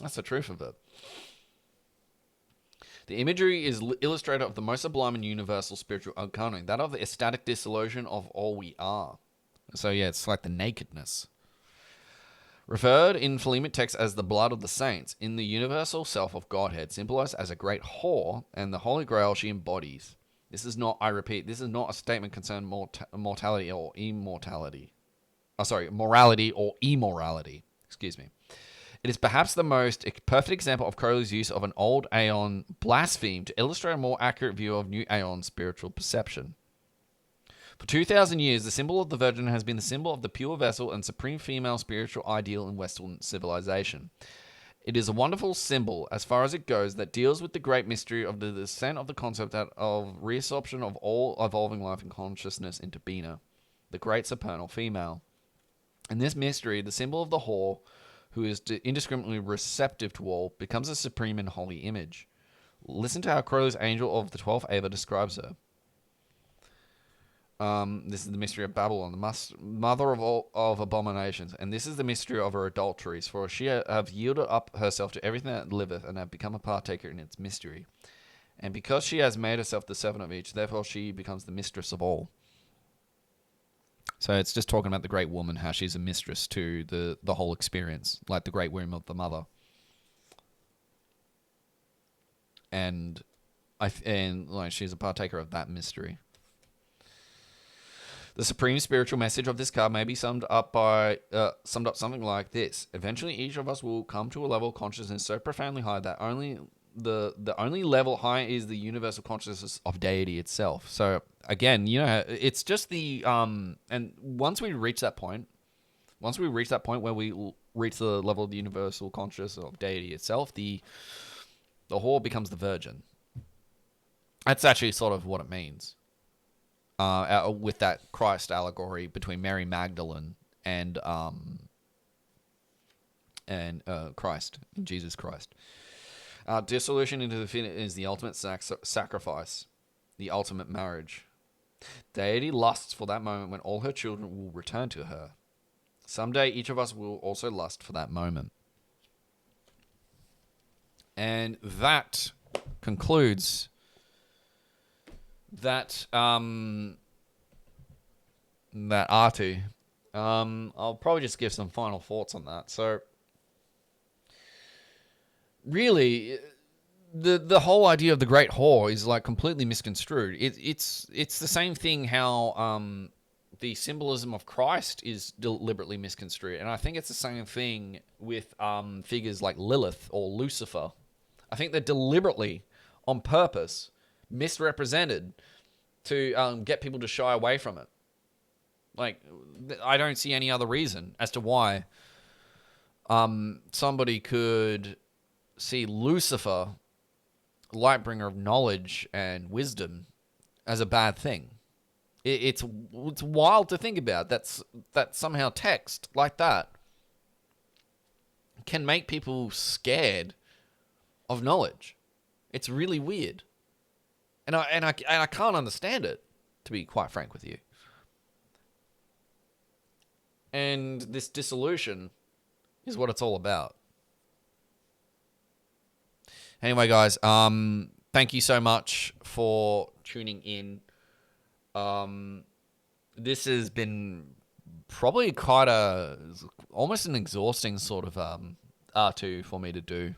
That's the truth of it. The imagery is illustrated of the most sublime and universal spiritual unconing, that of the ecstatic dissolution of all we are. So yeah, it's like the nakedness. Referred in Thelemic texts as the blood of the saints, in the universal self of Godhead, symbolized as a great whore and the Holy Grail she embodies. This is not, I repeat, this is not a statement concerning mortality or immortality. Morality or immorality. Excuse me. It is perhaps the most perfect example of Crowley's use of an old Aeon blaspheme to illustrate a more accurate view of new Aeon spiritual perception. For 2,000 years, the symbol of the Virgin has been the symbol of the pure vessel and supreme female spiritual ideal in Western civilization. It is a wonderful symbol, as far as it goes, that deals with the great mystery of the descent of the concept of reabsorption of all evolving life and consciousness into Bina, the great supernal female. In this mystery, the symbol of the whore, who is indiscriminately receptive to all, becomes a supreme and holy image. Listen to how Crowley's Angel of the 12th Ava describes her. This is the mystery of Babylon, the mother of all of abominations, and this is the mystery of her adulteries, for she have yielded up herself to everything that liveth, and have become a partaker in its mystery. And because she has made herself the servant of each, therefore she becomes the mistress of all. So it's just talking about the great woman, how she's a mistress to the whole experience, like the great womb of the mother. And like she's a partaker of that mystery. The supreme spiritual message of this card may be summed up something like this: eventually, each of us will come to a level of consciousness so profoundly high that only the only level high is the universal consciousness of deity itself. So again, it's just the and once we reach that point where we reach the level of the universal consciousness of deity itself, the whore becomes the virgin. That's actually sort of what it means. With that Christ allegory between Mary Magdalene and Christ, Jesus Christ. Dissolution into the infinite is the ultimate sacrifice, the ultimate marriage. Deity lusts for that moment when all her children will return to her. Someday each of us will also lust for that moment. And that concludes that ATU. I'll probably just give some final thoughts on that. So really, the whole idea of the great whore is like completely misconstrued. It's the same thing how the symbolism of Christ is deliberately misconstrued, and I think it's the same thing with figures like Lilith or Lucifer. I think they're deliberately on purpose, misrepresented to get people to shy away from it. Like, I don't see any other reason as to why somebody could see Lucifer, lightbringer of knowledge and wisdom, as a bad thing. It's wild to think about. That somehow text like that can make people scared of knowledge. It's really weird, and I can't understand it, to be quite frank with you. And this dissolution is what it's all about. Anyway, guys, thank you so much for tuning in. This has been probably almost an exhausting sort of R2 for me to do,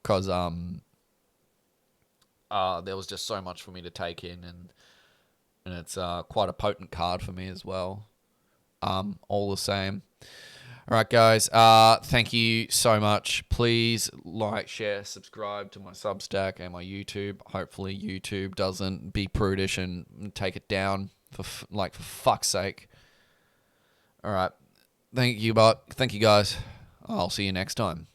because there was just so much for me to take in, and it's quite a potent card for me as well. All the same. All right, guys. Thank you so much. Please like, share, subscribe to my Substack and my YouTube. Hopefully, YouTube doesn't be prudish and take it down for fuck's sake. All right. Thank you, guys. I'll see you next time.